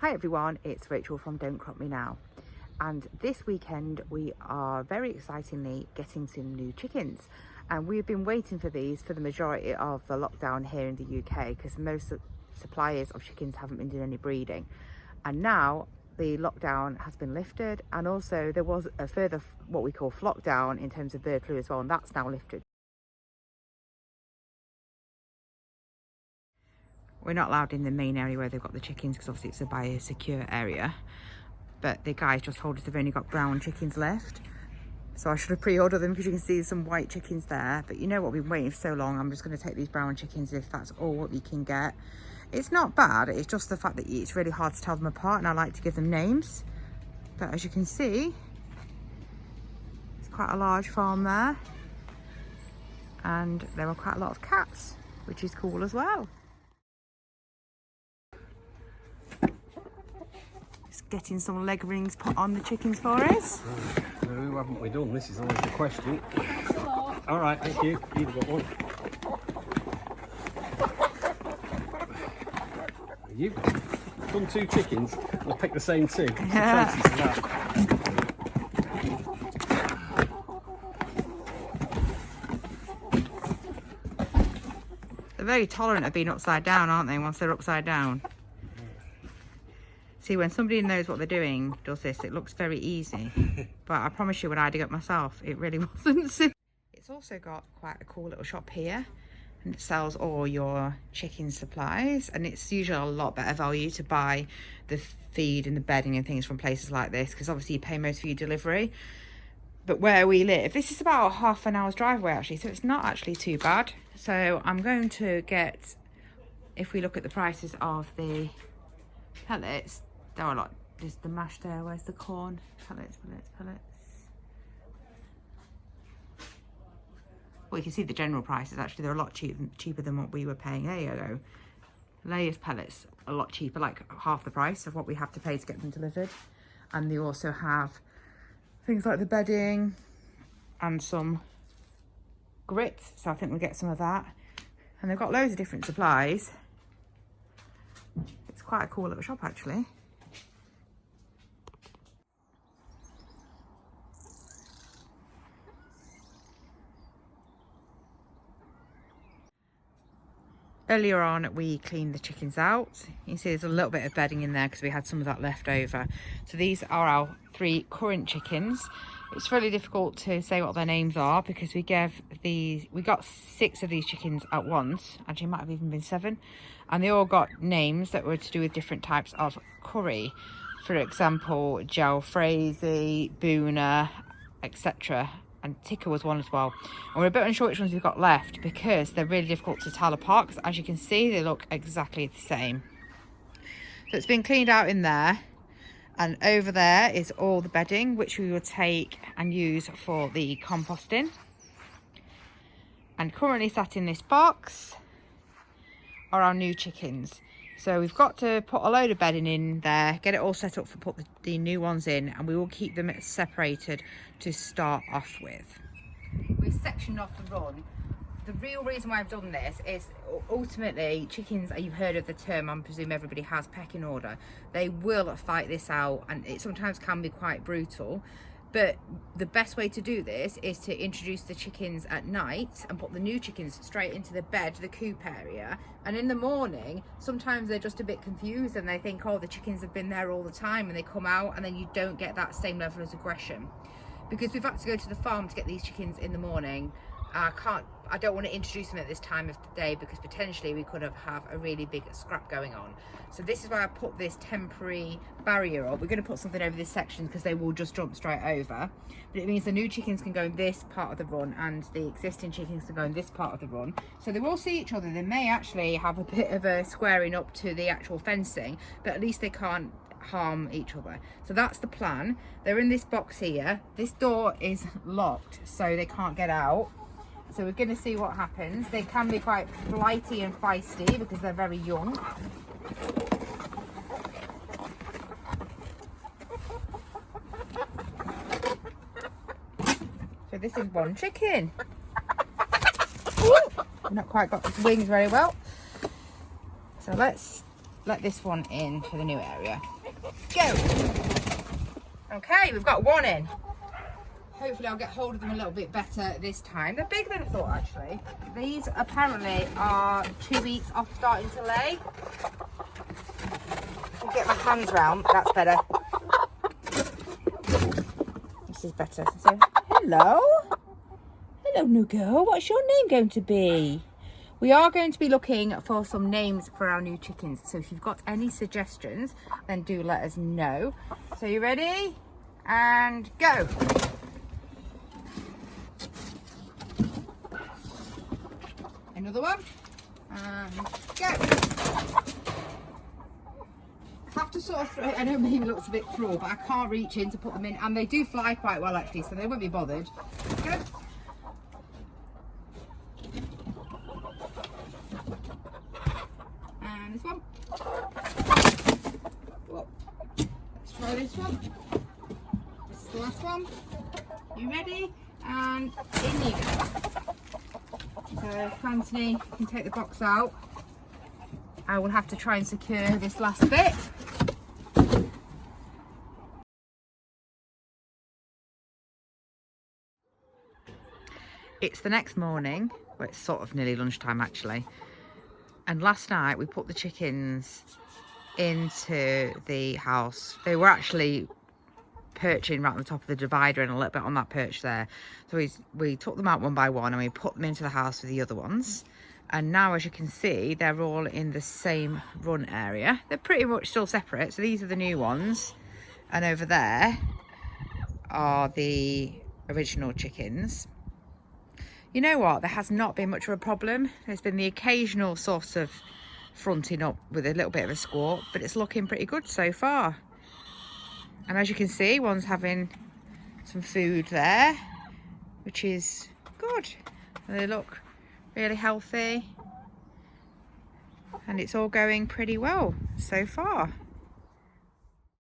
Hi everyone, it's Rachel from Don't Crop Me Now, and this weekend we are very excitingly getting some new chickens, and we've been waiting for these for the majority of the lockdown here in the UK because most suppliers of chickens haven't been doing any breeding, and now the lockdown has been lifted, and also there was a further what we call flock down in terms of bird flu as well, and that's now lifted. We're not allowed in the main area where they've got the chickens because obviously it's a biosecure area. But the guys just told us they've only got brown chickens left. So I should have pre-ordered them because you can see some white chickens there. But you know what, we've been waiting for so long. I'm just going to take these brown chickens if that's all what we can get. It's not bad. It's just the fact that it's really hard to tell them apart, and I like to give them names. But as you can see, it's quite a large farm there. And there are quite a lot of cats, which is cool as well. Getting some leg rings put on the chickens for us. No, haven't we done? This is always the question. All right, thank you. You've got one. You've done 2 chickens. I'll pick the same 2. Yeah. They're very tolerant of being upside down, aren't they, once they're upside down? See, when somebody knows what they're doing does this, it looks very easy. But I promise you, when I did it myself, it really wasn't. It's also got quite a cool little shop here, and it sells all your chicken supplies, and it's usually a lot better value to buy the feed and the bedding and things from places like this, because obviously you pay most for your delivery. But where we live, this is about half an hour's drive away actually, so it's not actually too bad. So I'm going to get, if we look at the prices of the pellets, there are a lot. There's the mash there. Where's the corn? Pellets. Well, you can see the general prices. Actually, they're a lot cheaper than what we were paying. There you go. Layers pellets, a lot cheaper, like half the price of what we have to pay to get them delivered. And they also have things like the bedding and some grits. So I think we'll get some of that. And they've got loads of different supplies. It's quite a cool little shop, actually. Earlier on, we cleaned the chickens out. You can see there's a little bit of bedding in there because we had some of that left over. So these are our 3 current chickens. It's really difficult to say what their names are because we got 6 of these chickens at once. Actually, it might have even been 7. And they all got names that were to do with different types of curry. For example, jalfrezi, boona, etc. And tikka was one as well. And we're a bit unsure which ones we've got left because they're really difficult to tell apart, because as you can see, they look exactly the same. So it's been cleaned out in there, and over there is all the bedding, which we will take and use for the composting. And currently sat in this box are our new chickens. So we've got to put a load of bedding in there, get it all set up for put the new ones in, and we will keep them separated to start off with. We've sectioned off the run. The real reason why I've done this is ultimately chickens, you've heard of the term, I presume everybody has, pecking order. They will fight this out, and it sometimes can be quite brutal. But the best way to do this is to introduce the chickens at night and put the new chickens straight into the bed, the coop area. And in the morning, sometimes they're just a bit confused and they think, oh, the chickens have been there all the time, and they come out and then you don't get that same level of aggression. Because we've had to go to the farm to get these chickens in the morning. I don't want to introduce them at this time of the day because potentially we could have a really big scrap going on. So this is why I put this temporary barrier up. We're going to put something over this section because they will just jump straight over. But it means the new chickens can go in this part of the run and the existing chickens can go in this part of the run. So they will see each other. They may actually have a bit of a squaring up to the actual fencing, but at least they can't harm each other. So that's the plan. They're in this box here. This door is locked, so they can't get out. So we're going to see what happens. They can be quite flighty and feisty because they're very young. So this is one chicken. Not quite got his wings very well. So let's let this one in for the new area. Go! Okay, we've got one in. Hopefully I'll get hold of them a little bit better this time. They're bigger than I thought, actually. These apparently are 2 weeks off starting to lay. I'll get my hands round, that's better. This is better. So, hello. Hello, Nugo. What's your name going to be? We are going to be looking for some names for our new chickens. So if you've got any suggestions, then do let us know. So you ready? And go. Another one. And go. I have to sort of throw, I know maybe it looks a bit cruel, but I can't reach in to put them in. And they do fly quite well actually, so they won't be bothered. Go. And this one. Whoa. Let's try this one. This is the last one. You ready? And in you go. So Anthony can take the box out. I will have to try and secure this last bit. It's the next morning. Well, it's sort of nearly lunchtime actually. And last night we put the chickens into the house. They were actually perching right on the top of the divider and a little bit on that perch there. So we took them out one by one and we put them into the house with the other ones. And now, as you can see, they're all in the same run area. They're pretty much still separate. So these are the new ones. And over there are the original chickens. You know what? There has not been much of a problem. There's been the occasional sort of fronting up with a little bit of a squawk, but it's looking pretty good so far. And as you can see, one's having some food there, which is good. And they look really healthy. And it's all going pretty well so far.